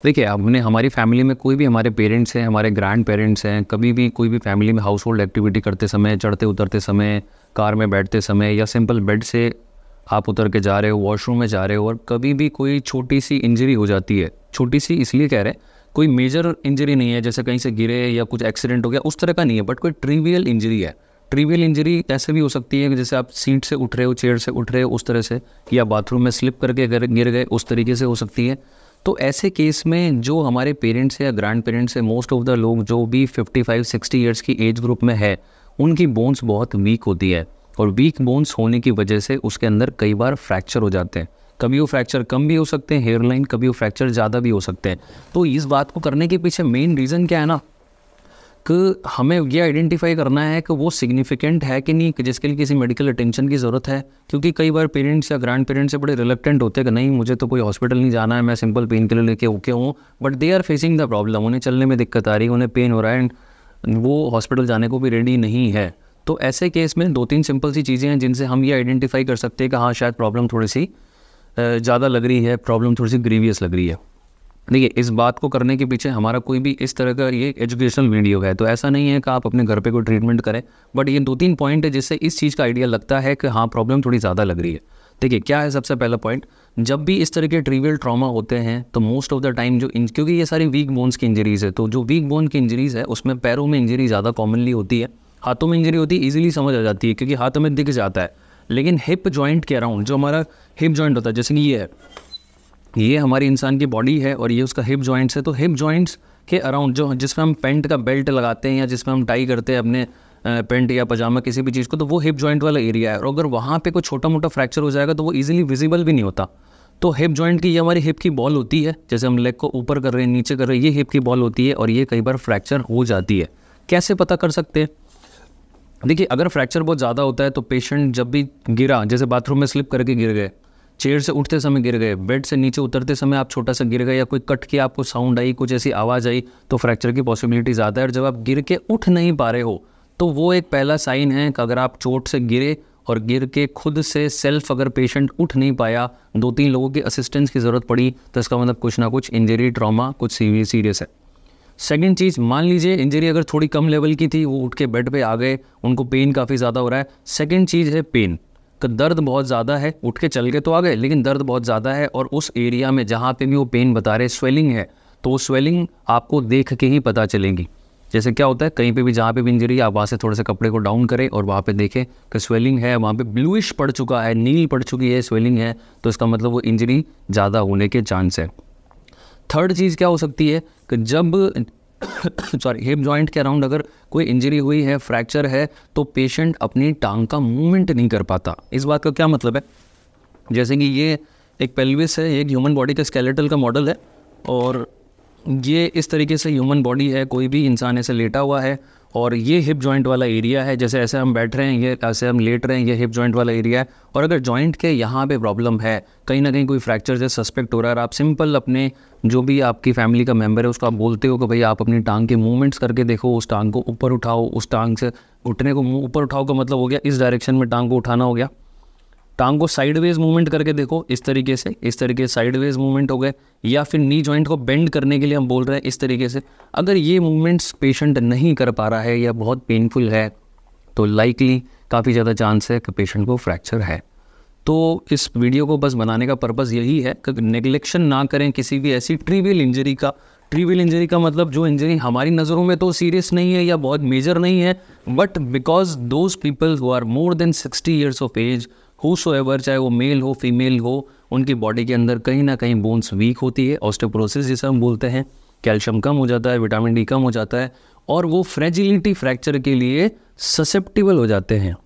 देखिए, हमने हमारी फैमिली में कोई भी हमारे पेरेंट्स हैं, हमारे ग्रैंड पेरेंट्स हैं, कभी भी कोई भी फैमिली में हाउस होल्ड एक्टिविटी करते समय, चढ़ते उतरते समय, कार में बैठते समय या सिंपल बेड से आप उतर के जा रहे हो, वॉशरूम में जा रहे हो और कभी भी कोई छोटी सी इंजरी हो जाती है। छोटी सी इसलिए कह रहे हैं, कोई मेजर इंजरी नहीं है, जैसे कहीं से गिरे या कुछ एक्सीडेंट हो गया उस तरह का नहीं है, बट कोई ट्रिवियल इंजरी है। ट्रिवियल इंजरी ऐसे भी हो सकती है कि जैसे आप सीट से उठ रहे हो, चेयर से उठ रहे हो उस तरह से, या बाथरूम में स्लिप करके गिर गए उस तरीके से हो सकती है। तो ऐसे केस में जो हमारे पेरेंट्स या ग्रैंड पेरेंट्स है, मोस्ट ऑफ द लोग जो भी 55-60 ईयर्स की एज ग्रुप में है, उनकी बोन्स बहुत वीक होती है और वीक बोन्स होने की वजह से उसके अंदर कई बार फ्रैक्चर हो जाते हैं। कभी वो फ्रैक्चर कम भी हो सकते हैं, हेयरलाइन, कभी वो फ्रैक्चर ज़्यादा भी हो सकते हैं। तो इस बात को करने के पीछे मेन रीज़न क्या है ना, कि हमें ये आइडेंटिफाई करना है कि वो सिग्निफिकेंट है कि नहीं, कि जिसके लिए किसी मेडिकल अटेंशन की ज़रूरत है। क्योंकि कई बार पेरेंट्स या ग्रैंड पेरेंट्स से बड़े रिलक्टेंट होते हैं कि नहीं, मुझे तो कोई हॉस्पिटल नहीं जाना है, मैं सिंपल पेन किलर लेके ओके हूँ, but they are facing the problem. उन्हें चलने में दिक्कत आ रही है, उन्हें पेन हो रहा है एंड वो हॉस्पिटल जाने को भी रेडी नहीं है। तो ऐसे केस में 2-3 सिंपल सी चीज़ें हैं जिनसे हम ये आइडेंटिफाई कर सकते हैं कि हाँ, शायद प्रॉब्लम थोड़ी सी ज़्यादा लग रही है, प्रॉब्लम थोड़ी सी ग्रीवियस लग रही है। देखिए, इस बात को करने के पीछे हमारा कोई भी इस तरह का ये एजुकेशनल वीडियो है, तो ऐसा नहीं है कि आप अपने घर पे कोई ट्रीटमेंट करें, बट ये 2-3 पॉइंट है जिससे इस चीज़ का आइडिया लगता है कि हाँ, प्रॉब्लम थोड़ी ज़्यादा लग रही है। देखिए, क्या है सबसे पहला पॉइंट, जब भी इस तरह के ट्रिवियल ट्रॉमा होते हैं तो मोस्ट ऑफ द टाइम क्योंकि ये सारी वीक बोन्स की इंजरीज़ है, तो जो वीक बोन की इंजरीज़ है उसमें पैरों में इंजरी ज़्यादा कॉमनली होती है। हाथों में इंजरी होती है, ईजिली समझ आ जाती है क्योंकि हाथों में दिख जाता है, लेकिन हिप जॉइंट के अराउंड जो हमारा हिप जॉइंट होता है, जैसे कि ये है, ये हमारी इंसान की बॉडी है और ये उसका हिप जॉइंट्स है। तो हिप जॉइंट्स के अराउंड जो जिसमें हम पेंट का बेल्ट लगाते हैं या जिसमें हम टाई करते हैं अपने पेंट या पजामा किसी भी चीज़ को, तो वो हिप जॉइंट वाला एरिया है। और अगर वहाँ पे कोई छोटा मोटा फ्रैक्चर हो जाएगा तो वो इजीली विजिबल भी नहीं होता। तो हिप जॉइंट की ये हमारी हिप की बॉल होती है, जैसे हम लेग को ऊपर कर रहे हैं, नीचे कर रहे हैं, ये हिप की बॉल होती है और ये कई बार फ्रैक्चर हो जाती है। कैसे पता कर सकते हैं? देखिए, अगर फ्रैक्चर बहुत ज़्यादा होता है तो पेशेंट जब भी गिरा, जैसे बाथरूम में स्लिप करके गिर गए, चेयर से उठते समय गिर गए, बेड से नीचे उतरते समय आप छोटा सा गिर गए, या कोई कट के आपको साउंड आई, कुछ ऐसी आवाज़ आई, तो फ्रैक्चर की पॉसिबिलिटी ज़्यादा है। और जब आप गिर के उठ नहीं पा रहे हो तो वो एक पहला साइन है कि अगर आप चोट से गिरे और गिर के खुद से सेल्फ अगर पेशेंट उठ नहीं पाया, 2-3 लोगों की असिस्टेंस की ज़रूरत पड़ी, तो इसका मतलब कुछ ना कुछ इंजरी, ट्रॉमा कुछ सीरियस है। सेकंड चीज़, मान लीजिए इंजरी अगर थोड़ी कम लेवल की थी, वो उठ के बेड पे आ गए, उनको पेन काफ़ी ज़्यादा हो रहा है। सेकंड चीज़ है पेन, का दर्द बहुत ज़्यादा है, उठ के चल के तो आ गए लेकिन दर्द बहुत ज़्यादा है, और उस एरिया में जहाँ पे भी वो पेन बता रहे स्वेलिंग है, तो वो स्वेलिंग आपको देख के ही पता चलेगी। जैसे क्या होता है, कहीं पे भी जहाँ पे भी इंजरी, आप वहाँ से थोड़े से कपड़े को डाउन करें और वहाँ पे देखें कि स्वेलिंग है, वहाँ पे ब्लूइश पड़ चुका है, नील पड़ चुकी है, स्वेलिंग है, तो इसका मतलब वो इंजरी ज़्यादा होने के चांस है। थर्ड चीज़ क्या हो सकती है कि जब हिप जॉइंट के अराउंड अगर कोई इंजरी हुई है, फ्रैक्चर है, तो पेशेंट अपनी टांग का मूवमेंट नहीं कर पाता। इस बात का क्या मतलब है, जैसे कि ये एक पेल्विस है, एक ह्यूमन बॉडी का स्केलेटल का मॉडल है और ये इस तरीके से ह्यूमन बॉडी है, कोई भी इंसान ऐसे लेटा हुआ है और ये हिप जॉइंट वाला एरिया है, जैसे ऐसे हम बैठ रहे हैं, ये ऐसे हम लेट रहे हैं, ये हिप जॉइंट वाला एरिया है। और अगर जॉइंट के यहाँ पे प्रॉब्लम है, कहीं ना कहीं कोई फ्रैक्चर जैसे सस्पेक्ट हो रहा है, और आप सिंपल अपने जो भी आपकी फैमिली का मेंबर है उसको आप बोलते हो कि भाई आप अपनी टांग के मूवमेंट्स करके देखो, उस टांग को ऊपर उठाओ, उस टांग से उठने को मुँह ऊपर उठाओ का मतलब हो गया इस डायरेक्शन में टांग को उठाना हो गया। टांग को साइडवेज मूवमेंट करके देखो, इस तरीके से, इस तरीके से साइडवेज मूवमेंट हो गए, या फिर नी जॉइंट को बेंड करने के लिए हम बोल रहे हैं इस तरीके से। अगर ये मूवमेंट्स पेशेंट नहीं कर पा रहा है या बहुत पेनफुल है, तो लाइकली काफ़ी ज़्यादा चांस है कि पेशेंट को फ्रैक्चर है। तो इस वीडियो को बस बनाने का पर्पज़ यही है कि नेग्लेक्शन ना करें किसी भी ऐसी ट्रिवियल इंजरी का। ट्रिवियल इंजरी का मतलब जो इंजरी हमारी नज़रों में तो सीरियस नहीं है या बहुत मेजर नहीं है, but because those people who are more than 60 years of age, whosoever, चाहे वो मेल हो फीमेल हो, उनकी बॉडी के अंदर कहीं ना कहीं बोन्स वीक होती है, ऑस्टियोपोरोसिस जिसे हम बोलते हैं, कैल्शियम कम हो जाता है, विटामिन डी कम हो जाता है, और वो फ्रेजिलिटी फ्रैक्चर के लिए ससेप्टिबल हो जाते हैं।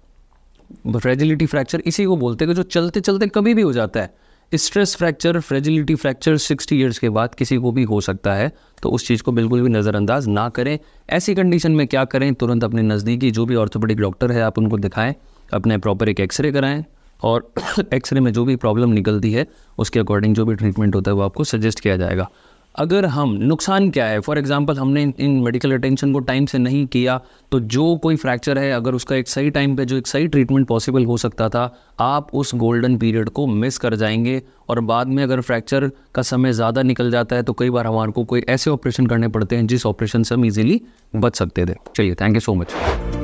फ्रेजिलिटी फ्रैक्चर इसी को बोलते हैं कि जो चलते चलते कभी भी हो जाता है। Stress fracture, fragility fracture 60 years के बाद किसी को भी हो सकता है, तो उस चीज़ को बिल्कुल भी नज़रअंदाज ना करें। ऐसी कंडीशन में क्या करें, तुरंत अपने नज़दीकी जो भी ऑर्थोपेडिक डॉक्टर है आप उनको दिखाएं, अपने प्रॉपर एक एक्सरे कराएं, और एक्सरे में जो भी प्रॉब्लम निकलती है उसके अकॉर्डिंग जो भी ट्रीटमेंट होता है वो आपको सजेस्ट किया जाएगा। अगर हम नुकसान क्या है, फॉर एग्जांपल हमने इन मेडिकल अटेंशन को टाइम से नहीं किया तो जो कोई फ्रैक्चर है अगर उसका एक सही टाइम पे जो एक सही ट्रीटमेंट पॉसिबल हो सकता था, आप उस गोल्डन पीरियड को मिस कर जाएंगे। और बाद में अगर फ्रैक्चर का समय ज़्यादा निकल जाता है तो कई बार हमारे को कोई ऐसे ऑपरेशन करने पड़ते हैं जिस ऑपरेशन से हम इजीली बच सकते थे। चलिए, थैंक यू सो मच।